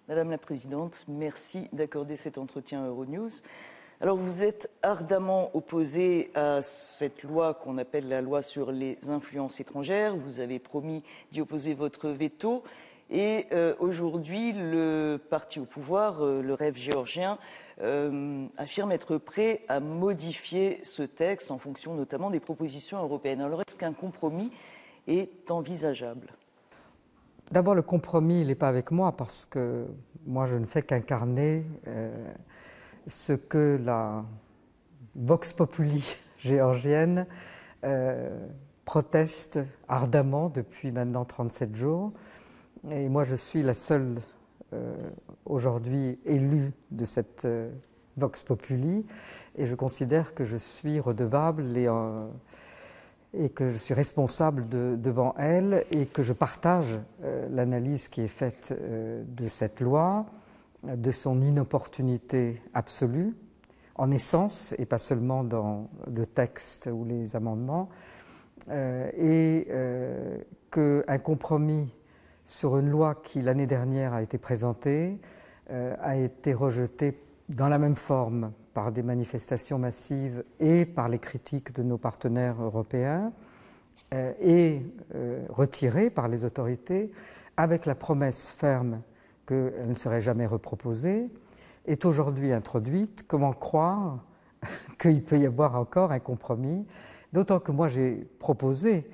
Madame la Présidente, merci d'accorder cet entretien à Euronews. Alors vous êtes ardemment opposé à cette loi qu'on appelle la loi sur les influences étrangères. Vous avez promis d'y opposer votre veto. Et aujourd'hui, le parti au pouvoir, le Rêve géorgien, affirme être prêt à modifier ce texte en fonction notamment des propositions européennes. Alors est-ce qu'un compromis est envisageable ? D'abord, le compromis, il n'est pas avec moi parce que moi, je ne fais qu'incarner ce que la Vox Populi géorgienne proteste ardemment depuis maintenant 37 jours. Et moi, je suis la seule aujourd'hui élue de cette Vox Populi et je considère que je suis redevable et que je suis responsable devant elle et que je partage l'analyse qui est faite de cette loi, de son inopportunité absolue, en essence, et pas seulement dans le texte ou les amendements, et qu'un compromis sur une loi qui, l'année dernière, a été présentée, a été rejetée dans la même forme par des manifestations massives et par les critiques de nos partenaires européens, et retirée par les autorités, avec la promesse ferme qu'elle ne serait jamais reproposée, est aujourd'hui introduite. Comment croire qu'il peut y avoir encore un compromis? D'autant que moi j'ai proposé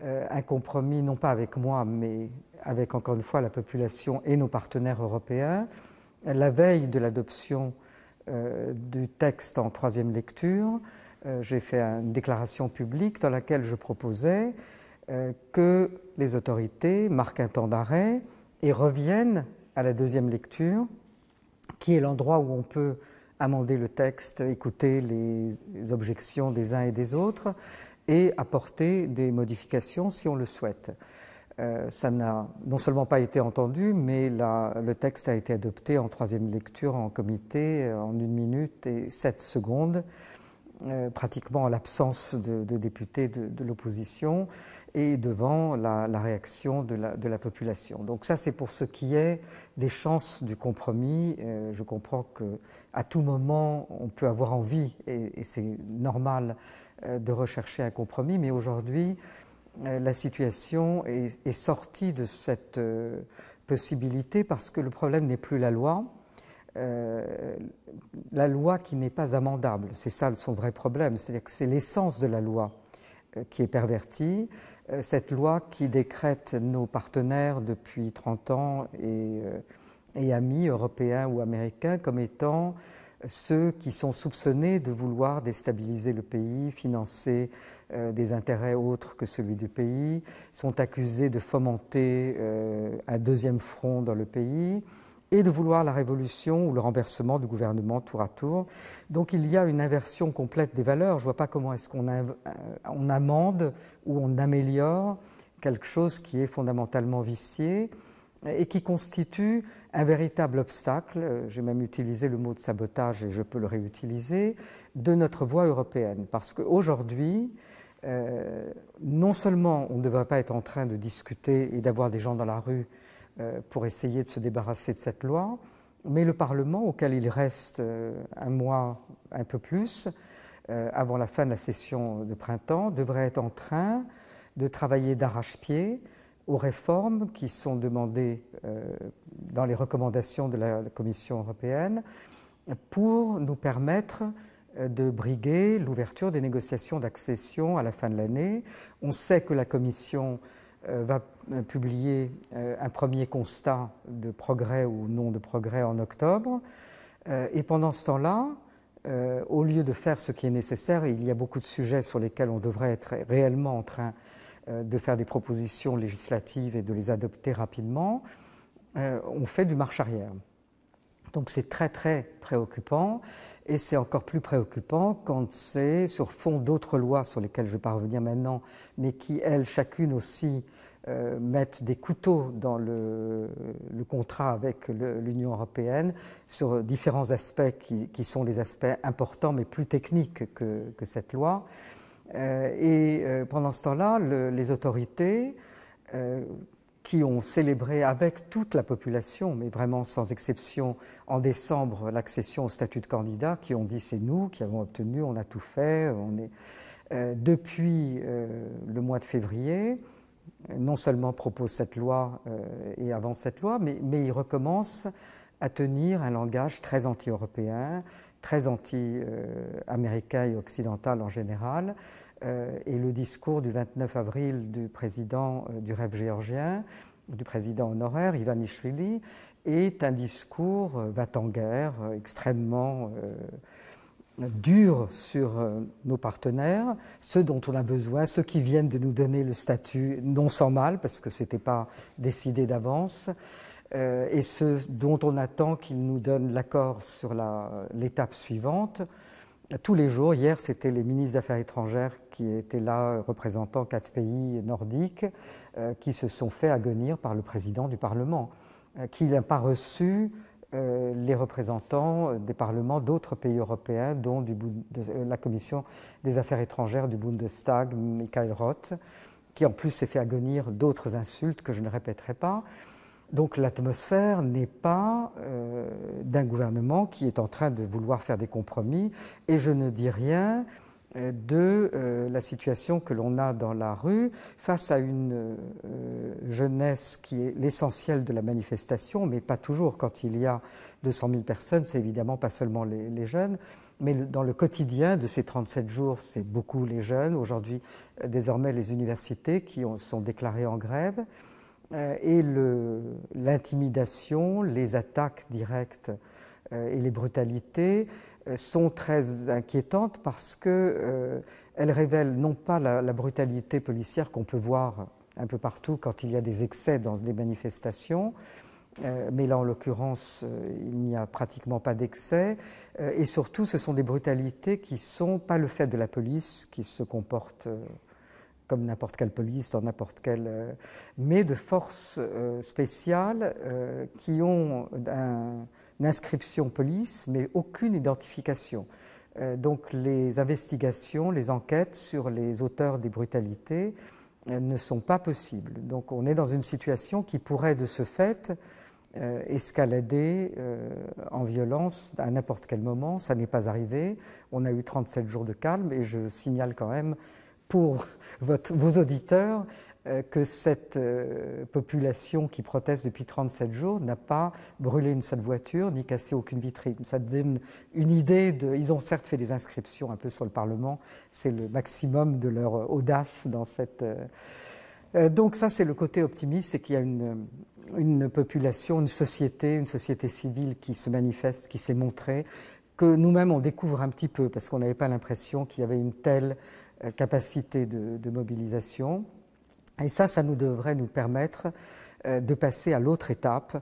un compromis, non pas avec moi, mais avec encore une fois la population et nos partenaires européens, la veille de l'adoption du texte en troisième lecture. J'ai fait une déclaration publique dans laquelle je proposais que les autorités marquent un temps d'arrêt et reviennent à la deuxième lecture, qui est l'endroit où on peut amender le texte, écouter les objections des uns et des autres et apporter des modifications si on le souhaite. Ça n'a non seulement pas été entendu, mais le texte a été adopté en troisième lecture en comité en 1 minute et 7 secondes, pratiquement en l'absence de députés de l'opposition et devant la réaction de la population. Donc ça, c'est pour ce qui est des chances du compromis. Je comprends qu'à tout moment, on peut avoir envie, et c'est normal, de rechercher un compromis, mais aujourd'hui, la situation est sortie de cette possibilité parce que le problème n'est plus la loi qui n'est pas amendable. C'est ça son vrai problème, c'est-à-dire que c'est l'essence de la loi qui est pervertie. Cette loi qui décrète nos partenaires depuis 30 ans et amis européens ou américains comme étant ceux qui sont soupçonnés de vouloir déstabiliser le pays, financer des intérêts autres que celui du pays, sont accusés de fomenter un deuxième front dans le pays et de vouloir la révolution ou le renversement du gouvernement tour à tour. Donc il y a une inversion complète des valeurs. Je ne vois pas comment est-ce qu'on amende ou on améliore quelque chose qui est fondamentalement vicié et qui constitue un véritable obstacle, j'ai même utilisé le mot de sabotage et je peux le réutiliser, de notre voie européenne. Parce qu'aujourd'hui, non seulement on ne devrait pas être en train de discuter et d'avoir des gens dans la rue pour essayer de se débarrasser de cette loi, mais le Parlement, auquel il reste un mois, un peu plus, avant la fin de la session de printemps, devrait être en train de travailler d'arrache-pied aux réformes qui sont demandées dans les recommandations de la Commission européenne pour nous permettre de briguer l'ouverture des négociations d'accession à la fin de l'année. On sait que la Commission va publier un premier constat de progrès ou non de progrès en octobre. Et pendant ce temps-là, au lieu de faire ce qui est nécessaire, il y a beaucoup de sujets sur lesquels on devrait être réellement en train de faire des propositions législatives et de les adopter rapidement, on fait du marche arrière. Donc c'est très très préoccupant et c'est encore plus préoccupant quand c'est sur fond d'autres lois sur lesquelles je ne vais pas revenir maintenant, mais qui elles chacune aussi mettent des couteaux dans le contrat avec l'Union européenne sur différents aspects qui sont les aspects importants mais plus techniques que cette loi. Et pendant ce temps-là, les autorités qui ont célébré avec toute la population, mais vraiment sans exception, en décembre, l'accession au statut de candidat, qui ont dit c'est nous qui avons obtenu, on a tout fait. Depuis le mois de février, non seulement propose cette loi et avance cette loi, mais il recommence à tenir un langage très anti-européen, très anti-américain et occidental en général. Et le discours du 29 avril du président du rêve géorgien, du président honoraire Ivanishvili, est un discours va-t-en-guerre extrêmement dur sur nos partenaires, ceux dont on a besoin, ceux qui viennent de nous donner le statut, non sans mal, parce que ce n'était pas décidé d'avance, et ceux dont on attend qu'ils nous donnent l'accord sur l'étape suivante. Tous les jours, hier c'était les ministres des Affaires étrangères qui étaient là, représentant 4 pays nordiques, qui se sont fait agonir par le président du Parlement, qui n'a pas reçu les représentants des parlements d'autres pays européens, dont de la Commission des Affaires étrangères du Bundestag, Michael Roth, qui en plus s'est fait agonir d'autres insultes que je ne répéterai pas. Donc l'atmosphère n'est pas d'un gouvernement qui est en train de vouloir faire des compromis, et je ne dis rien de la situation que l'on a dans la rue face à une jeunesse qui est l'essentiel de la manifestation, mais pas toujours. Quand il y a 200 000 personnes, c'est évidemment pas seulement les jeunes, mais dans le quotidien de ces 37 jours, c'est beaucoup les jeunes. Aujourd'hui, désormais, les universités qui sont déclarées en grève, et l'intimidation, les attaques directes et les brutalités sont très inquiétantes parce qu'elles révèlent non pas la brutalité policière qu'on peut voir un peu partout quand il y a des excès dans des manifestations, mais là en l'occurrence il n'y a pratiquement pas d'excès, et surtout ce sont des brutalités qui ne sont pas le fait de la police qui se comporte comme n'importe quelle police, dans n'importe quelle, mais de forces spéciales qui ont une inscription police, mais aucune identification. Donc les investigations, les enquêtes sur les auteurs des brutalités ne sont pas possibles. Donc on est dans une situation qui pourrait de ce fait escalader en violence à n'importe quel moment. Ça n'est pas arrivé. On a eu 37 jours de calme, et je signale quand même pour vos auditeurs que cette population qui proteste depuis 37 jours n'a pas brûlé une seule voiture ni cassé aucune vitrine. Ça donne une idée de... Ils ont certes fait des inscriptions un peu sur le Parlement, c'est le maximum de leur audace dans cette... Donc ça, c'est le côté optimiste, c'est qu'il y a une population, une société civile qui se manifeste, qui s'est montrée, que nous-mêmes on découvre un petit peu, parce qu'on n'avait pas l'impression qu'il y avait une telle capacité de mobilisation. Et ça nous devrait nous permettre de passer à l'autre étape,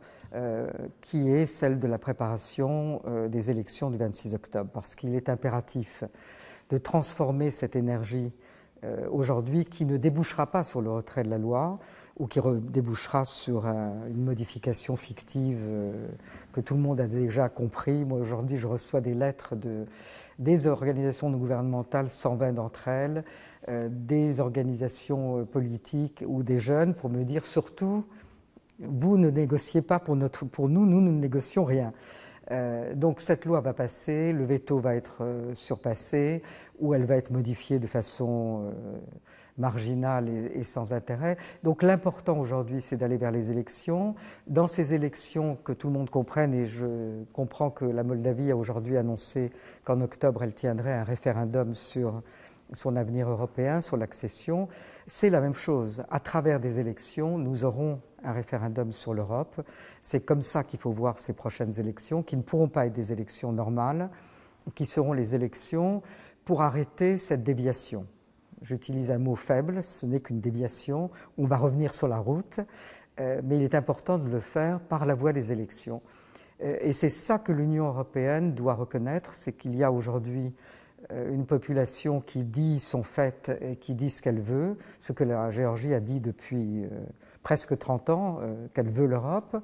qui est celle de la préparation des élections du 26 octobre, parce qu'il est impératif de transformer cette énergie aujourd'hui qui ne débouchera pas sur le retrait de la loi, ou qui débouchera sur une modification fictive que tout le monde a déjà compris. Moi, aujourd'hui, je reçois des lettres des organisations non gouvernementales, 120 d'entre elles, des organisations politiques ou des jeunes, pour me dire surtout, vous ne négociez pas pour nous, nous ne négocions rien. Donc cette loi va passer, le veto va être surpassé, ou elle va être modifiée de façon marginale et sans intérêt. Donc l'important aujourd'hui, c'est d'aller vers les élections. Dans ces élections, que tout le monde comprenne, et je comprends que la Moldavie a aujourd'hui annoncé qu'en octobre, elle tiendrait un référendum sur son avenir européen, sur l'accession, c'est la même chose. À travers des élections, nous aurons un référendum sur l'Europe. C'est comme ça qu'il faut voir ces prochaines élections, qui ne pourront pas être des élections normales, qui seront les élections pour arrêter cette déviation. J'utilise un mot faible, ce n'est qu'une déviation, on va revenir sur la route, mais il est important de le faire par la voie des élections. Et c'est ça que l'Union européenne doit reconnaître, c'est qu'il y a aujourd'hui une population qui dit son fait et qui dit ce qu'elle veut, ce que la Géorgie a dit depuis presque 30 ans, qu'elle veut l'Europe.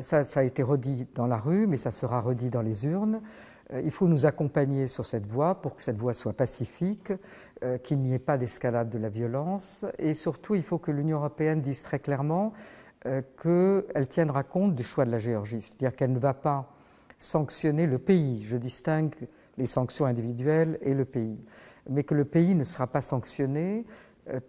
Ça a été redit dans la rue, mais ça sera redit dans les urnes. Il faut nous accompagner sur cette voie pour que cette voie soit pacifique, qu'il n'y ait pas d'escalade de la violence. Et surtout, il faut que l'Union européenne dise très clairement qu'elle tiendra compte du choix de la Géorgie. C'est-à-dire qu'elle ne va pas sanctionner le pays. Je distingue les sanctions individuelles et le pays. Mais que le pays ne sera pas sanctionné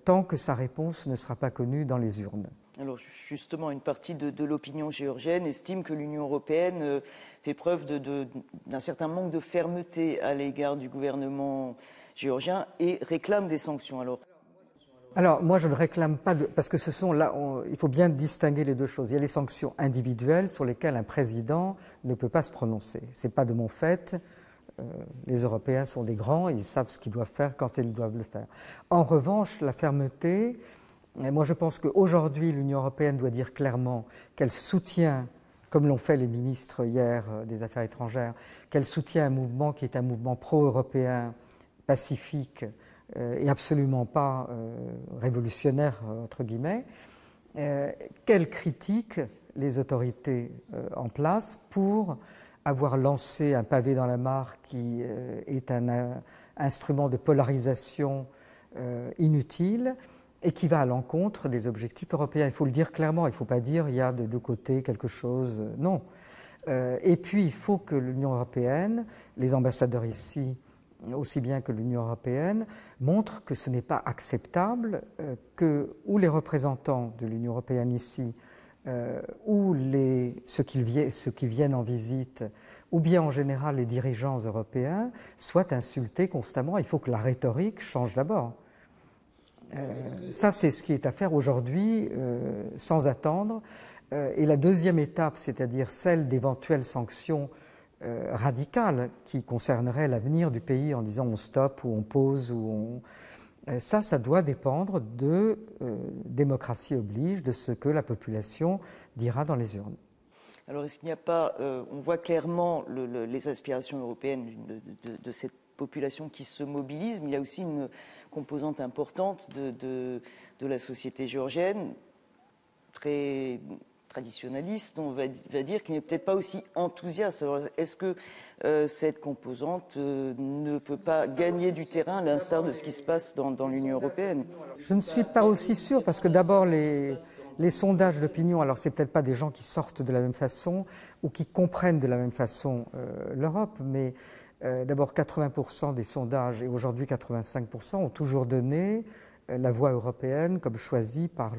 tant que sa réponse ne sera pas connue dans les urnes. Alors justement, une partie de l'opinion géorgienne estime que l'Union européenne fait preuve d'un certain manque de fermeté à l'égard du gouvernement géorgien et réclame des sanctions. Alors moi je ne réclame pas, parce que ce sont là, il faut bien distinguer les deux choses. Il y a les sanctions individuelles sur lesquelles un président ne peut pas se prononcer. Ce n'est pas de mon fait. Les Européens sont des grands, ils savent ce qu'ils doivent faire quand ils doivent le faire. En revanche, la fermeté, moi je pense qu'aujourd'hui l'Union européenne doit dire clairement qu'elle soutient, comme l'ont fait les ministres hier des Affaires étrangères, qu'elle soutient un mouvement qui est un mouvement pro-européen, pacifique et absolument pas révolutionnaire, entre guillemets, qu'elle critique les autorités en place pour avoir lancé un pavé dans la mare qui est un instrument de polarisation inutile et qui va à l'encontre des objectifs européens. Il faut le dire clairement, il ne faut pas dire il y a de deux côtés quelque chose, non. Et puis il faut que l'Union européenne, les ambassadeurs ici, aussi bien que l'Union européenne, montrent que ce n'est pas acceptable que ou les représentants de l'Union européenne ici ou ceux qui viennent en visite, ou bien en général les dirigeants européens, soient insultés constamment. Il faut que la rhétorique change d'abord. Ça, c'est ce qui est à faire aujourd'hui, sans attendre. Et la deuxième étape, c'est-à-dire celle d'éventuelles sanctions radicales qui concerneraient l'avenir du pays en disant on stoppe ou on pause, ça doit dépendre de démocratie oblige, de ce que la population dira dans les urnes. Alors, est-ce qu'il n'y a pas, on voit clairement les aspirations européennes de cette population qui se mobilise, mais il y a aussi une composante importante de la société géorgienne, très traditionnaliste, on va dire, qui n'est peut-être pas aussi enthousiaste. Alors, est-ce que cette composante ne peut pas gagner du terrain à l'instar de ce qui se passe dans l'Union européenne? Je ne suis pas aussi sûre, parce que d'abord, les sondages d'opinion, alors c'est peut-être pas des gens qui sortent de la même façon ou qui comprennent de la même façon l'Europe, mais d'abord 80% des sondages, et aujourd'hui 85%, ont toujours donné la voie européenne comme choisie par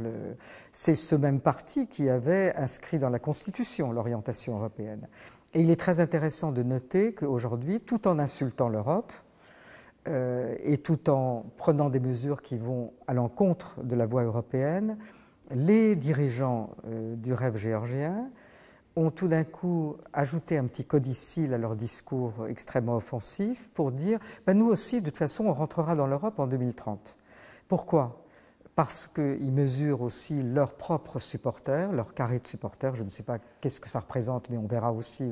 c'est ce même parti qui avait inscrit dans la Constitution l'orientation européenne. Et il est très intéressant de noter qu'aujourd'hui, tout en insultant l'Europe et tout en prenant des mesures qui vont à l'encontre de la voie européenne, les dirigeants du rêve géorgien ont tout d'un coup ajouté un petit codicille à leur discours extrêmement offensif pour dire nous aussi, de toute façon, on rentrera dans l'Europe en 2030. Pourquoi? Parce qu'ils mesurent aussi leurs propres supporters, leur carré de supporters, je ne sais pas qu'est-ce que ça représente, mais on verra aussi.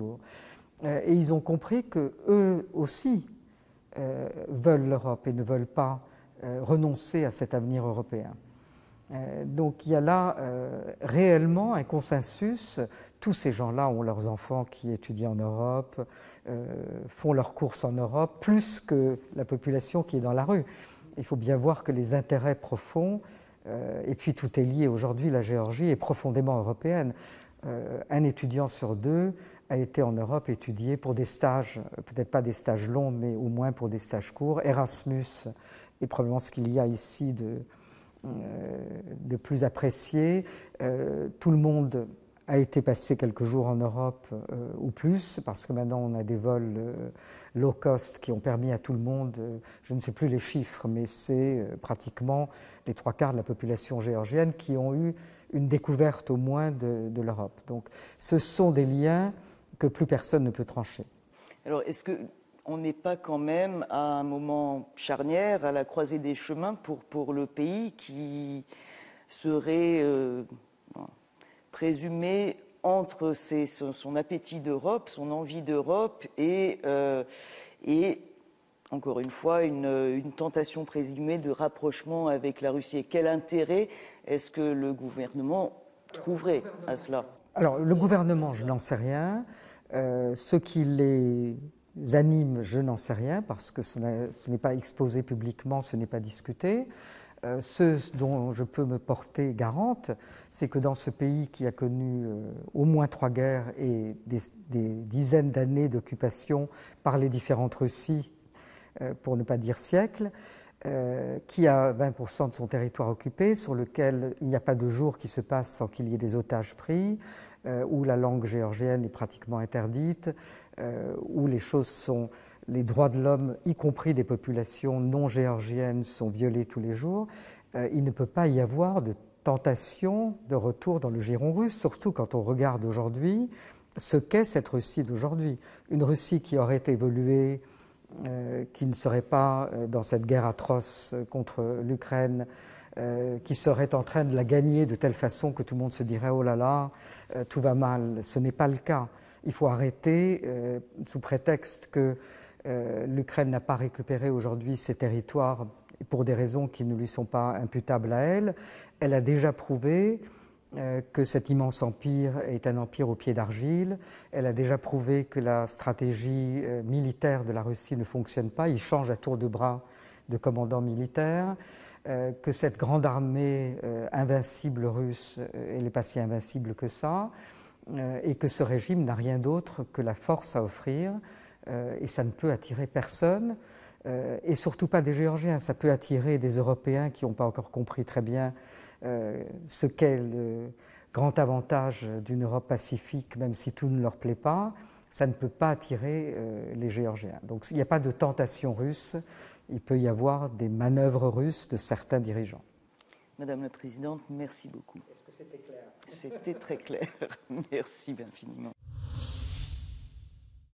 Et ils ont compris qu'eux aussi veulent l'Europe et ne veulent pas renoncer à cet avenir européen. Donc il y a là réellement un consensus. Tous ces gens-là ont leurs enfants qui étudient en Europe, font leurs courses en Europe, plus que la population qui est dans la rue. Il faut bien voir que les intérêts profonds, et puis tout est lié aujourd'hui, la Géorgie est profondément européenne. Un étudiant sur deux a été en Europe étudié pour des stages, peut-être pas des stages longs, mais au moins pour des stages courts. Erasmus est probablement ce qu'il y a ici de plus apprécié. Tout le monde a été passé quelques jours en Europe ou plus, parce que maintenant on a des vols low cost qui ont permis à tout le monde, je ne sais plus les chiffres, mais c'est pratiquement les 3/4 de la population géorgienne qui ont eu une découverte au moins de l'Europe. Donc ce sont des liens que plus personne ne peut trancher. Alors est-ce qu'on n'est pas quand même à un moment charnière, à la croisée des chemins pour le pays qui serait présumé entre son appétit d'Europe, son envie d'Europe et encore une fois, une tentation présumée de rapprochement avec la Russie. Et quel intérêt est-ce que le gouvernement trouverait à cela? Alors, le gouvernement, je n'en sais rien. Ce qui les anime, je n'en sais rien, parce que ce n'est pas exposé publiquement, ce n'est pas discuté. Ce dont je peux me porter garante, c'est que dans ce pays qui a connu au moins 3 guerres et des dizaines d'années d'occupation par les différentes Russies, pour ne pas dire siècles, qui a 20% de son territoire occupé, sur lequel il n'y a pas de jour qui se passe sans qu'il y ait des otages pris, où la langue géorgienne est pratiquement interdite, où les droits de l'homme, y compris des populations non géorgiennes, sont violés tous les jours. Il ne peut pas y avoir de tentation de retour dans le giron russe, surtout quand on regarde aujourd'hui ce qu'est cette Russie d'aujourd'hui. Une Russie qui aurait évolué, qui ne serait pas dans cette guerre atroce contre l'Ukraine, qui serait en train de la gagner de telle façon que tout le monde se dirait « oh là là, tout va mal ». Ce n'est pas le cas. Il faut arrêter, sous prétexte que l'Ukraine n'a pas récupéré aujourd'hui ses territoires pour des raisons qui ne lui sont pas imputables à elle. Elle a déjà prouvé que cet immense empire est un empire au pied d'argile. Elle a déjà prouvé que la stratégie militaire de la Russie ne fonctionne pas. Il change à tour de bras de commandant militaire. Que cette grande armée invincible russe, elle n'est pas si invincible que ça, et que ce régime n'a rien d'autre que la force à offrir, et ça ne peut attirer personne, et surtout pas des Géorgiens. Ça peut attirer des Européens qui n'ont pas encore compris très bien ce qu'est le grand avantage d'une Europe pacifique, même si tout ne leur plaît pas. Ça ne peut pas attirer les Géorgiens. Donc il n'y a pas de tentation russe, il peut y avoir des manœuvres russes de certains dirigeants. Madame la Présidente, merci beaucoup. Est-ce que c'était clair ? C'était très clair. Merci infiniment.